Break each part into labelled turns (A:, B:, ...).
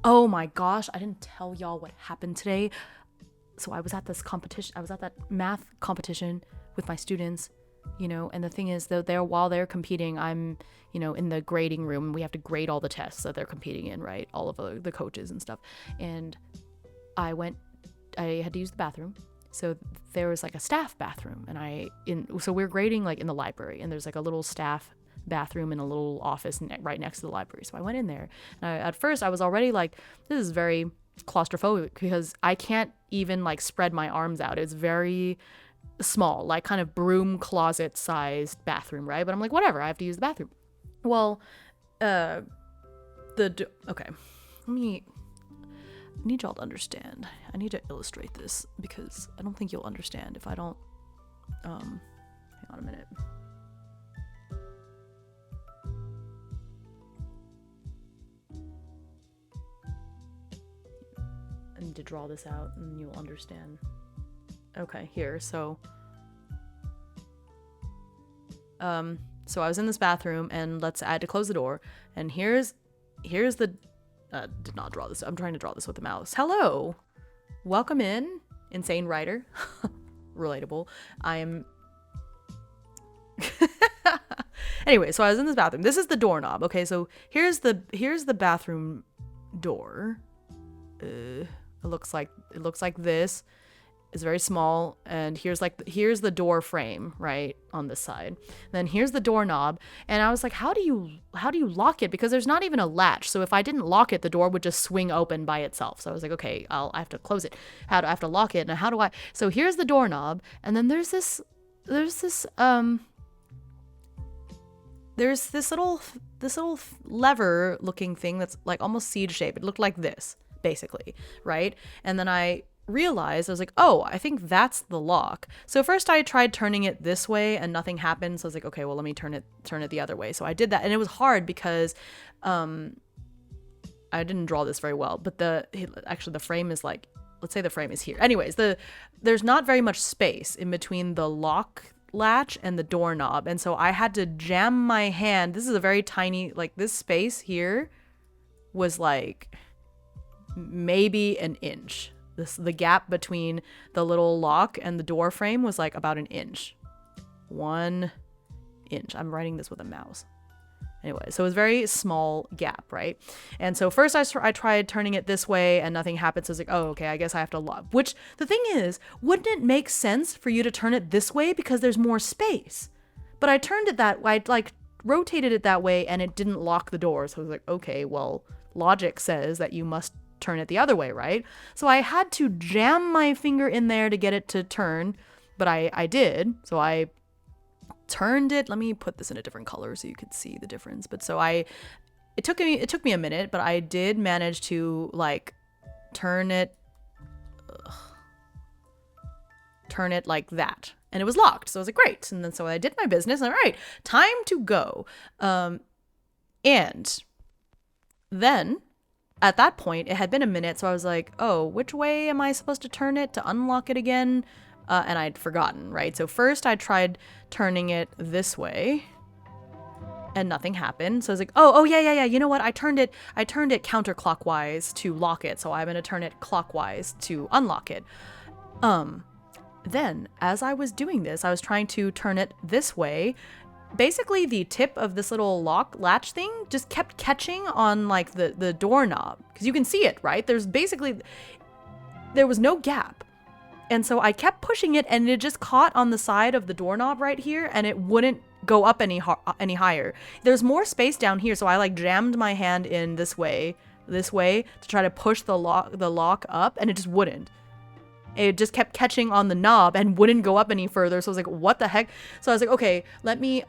A: Oh my gosh, I didn't tell y'all what happened today. So I was at this competition. I was at that math competition with my students, and the thing is, though, while they're competing, I'm, in the grading room. We have to grade all the tests that they're competing in, right? All of the coaches and stuff. And I had to use the bathroom. So there was like a staff bathroom, so we're grading like in the library, and there's like a little staff bathroom in a little office right next to the library. So I went in there, and at first I was already like, this is very claustrophobic because I can't even like spread my arms out. It's very small, like kind of broom closet sized bathroom, right? But I'm like, whatever, I have to use the bathroom. Well, okay, I need y'all to understand. I need to illustrate this because I don't think you'll understand if I don't. Hang on a minute. I need to draw this out and you'll understand. Okay, here. So I was in this bathroom, and I had to close the door, and here's the did not draw this. I'm trying to draw this with the mouse. Hello. Welcome in, insane writer. Relatable. Anyway, so I was in this bathroom. This is the doorknob. Okay, so here's the bathroom door. It looks like this. It's very small, and here's the door frame right on this side. Then here's the doorknob, and I was like, how do you lock it? Because there's not even a latch. So if I didn't lock it, the door would just swing open by itself. So I was like, okay, I have to close it. I have to lock it, and how do I? So here's the doorknob, and then there's this little lever looking thing that's like almost seed shaped. It looked like this basically, right? And then I realized, I was like, oh, I think that's the lock. So first I tried turning it this way and nothing happened. So I was like, okay, well, let me turn it the other way. So I did that, and it was hard because I didn't draw this very well, but the frame is like, let's say the frame is here. Anyways, there's not very much space in between the lock latch and the doorknob, and so I had to jam my hand. This is a very tiny, like this space here was like maybe an inch. The gap between the little lock and the door frame was like about an inch. 1 inch. I'm writing this with a mouse. Anyway, so it was a very small gap, right? And so first I tried turning it this way and nothing happened. So I was like, oh, okay, I guess I have to lock. Which, the thing is, wouldn't it make sense for you to turn it this way because there's more space? But I turned it that way, I like rotated it that way, and it didn't lock the door. So I was like, okay, well, logic says that you must turn it the other way, right? So I had to jam my finger in there to get it to turn, but I did. So I turned it. Let me put this in a different color so you could see the difference. But so it took me a minute, but I did manage to like turn it like that, and it was locked. So I was like, great. And then so I did my business, and all right, time to go. And then at that point, it had been a minute, so I was like, oh, which way am I supposed to turn it to unlock it again? And I'd forgotten, right? So first I tried turning it this way, and nothing happened. So I was like, oh, yeah. You know what? I turned it counterclockwise to lock it, so I'm going to turn it clockwise to unlock it. Then, as I was doing this, I was trying to turn it this way. Basically, the tip of this little latch thing just kept catching on like the doorknob, because you can see it, right? There was no gap. And so I kept pushing it, and it just caught on the side of the doorknob right here, and it wouldn't go up any higher. There's more space down here, so I like jammed my hand in this way to try to push the lock up, and it just wouldn't. It just kept catching on the knob and wouldn't go up any further. So I was like, what the heck? So I was like, okay, let me,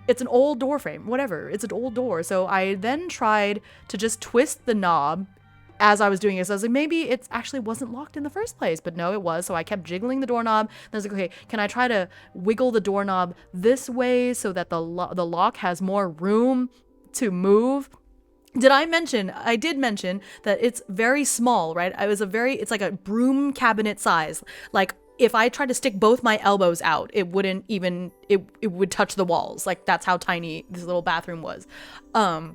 A: it's an old door frame, whatever. It's an old door. So I then tried to just twist the knob as I was doing it. So I was like, maybe it actually wasn't locked in the first place, but no, it was. So I kept jiggling the doorknob. And I was like, okay, can I try to wiggle the doorknob this way so that the lock has more room to move? I did mention that it's very small, right? It's like a broom cabinet size. Like if I tried to stick both my elbows out, it wouldn't even, it would touch the walls. Like that's how tiny this little bathroom was. And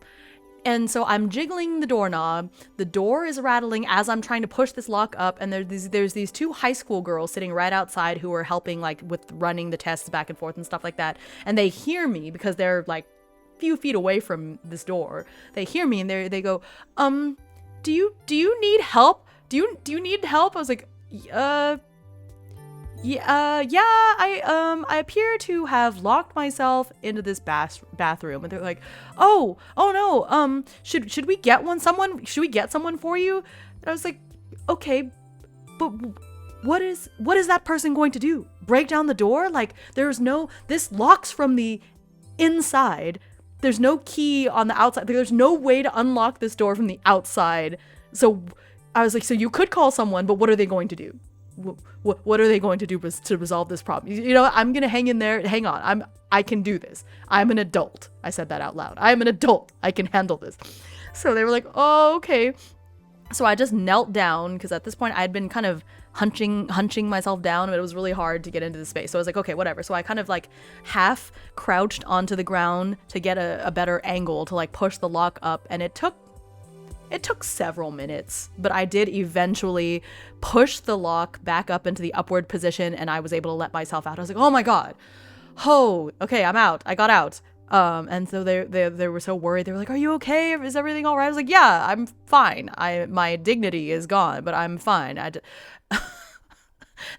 A: And so I'm jiggling the doorknob. The door is rattling as I'm trying to push this lock up. And there's these two high school girls sitting right outside who are helping like with running the tests back and forth and stuff like that. And they hear me because they're like few feet away from this door. They hear me and they go, do you need help? Do you need help? I was like, I appear to have locked myself into this bathroom. And they're like, oh no, should we get should we get someone for you? And I was like, okay, but what is that person going to do? Break down the door? Like, this locks from the inside. There's no key on the outside. There's no way to unlock this door from the outside. So I was like, so you could call someone, but what are they going to do? What are they going to do to resolve this problem? You know, I'm going to hang in there. Hang on. I can do this. I'm an adult. I said that out loud. I'm an adult. I can handle this. So they were like, oh, okay. So I just knelt down because at this point I'd been kind of hunching myself down, but it was really hard to get into the space. So I was like, okay, whatever. So I kind of like half crouched onto the ground to get a better angle to like push the lock up. And it took several minutes, but I did eventually push the lock back up into the upward position and I was able to let myself out. I was like, oh my God. Oh, okay, I'm out. I got out. And so they were so worried. They were like, are you okay? Is everything all right? I was like, yeah, I'm fine. My dignity is gone, but I'm fine.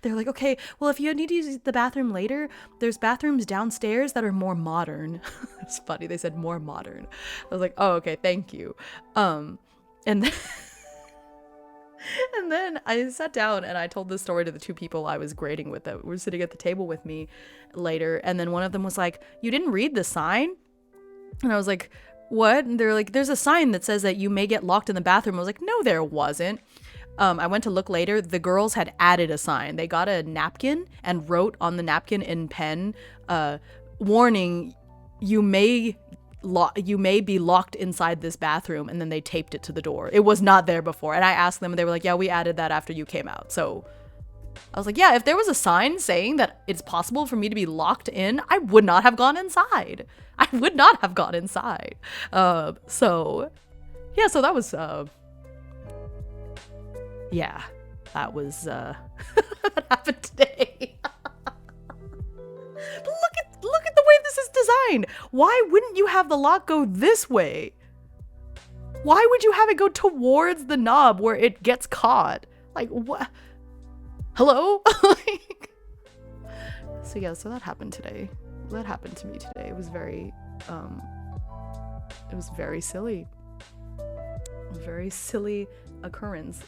A: They're like, okay, well, if you need to use the bathroom later, there's bathrooms downstairs that are more modern. It's funny. They said more modern. I was like, oh, okay, thank you. And then, and then I sat down and I told this story to the two people I was grading with that were sitting at the table with me later. And then one of them was like, you didn't read the sign? And I was like, what? And they're like, there's a sign that says that you may get locked in the bathroom. I was like, no, there wasn't. I went to look later. The girls had added a sign. They got a napkin and wrote on the napkin in pen, warning, you may be locked inside this bathroom. And then they taped it to the door. It was not there before. And I asked them and they were like, yeah, we added that after you came out. So I was like, yeah, if there was a sign saying that it's possible for me to be locked in, I would not have gone inside. I would not have gone inside. So that was, yeah, that was, that happened today. But look at the way this is designed. Why wouldn't you have the lock go this way? Why would you have it go towards the knob where it gets caught? Like, what? Hello? So that happened today. That happened to me today. It was very silly. A very silly occurrence.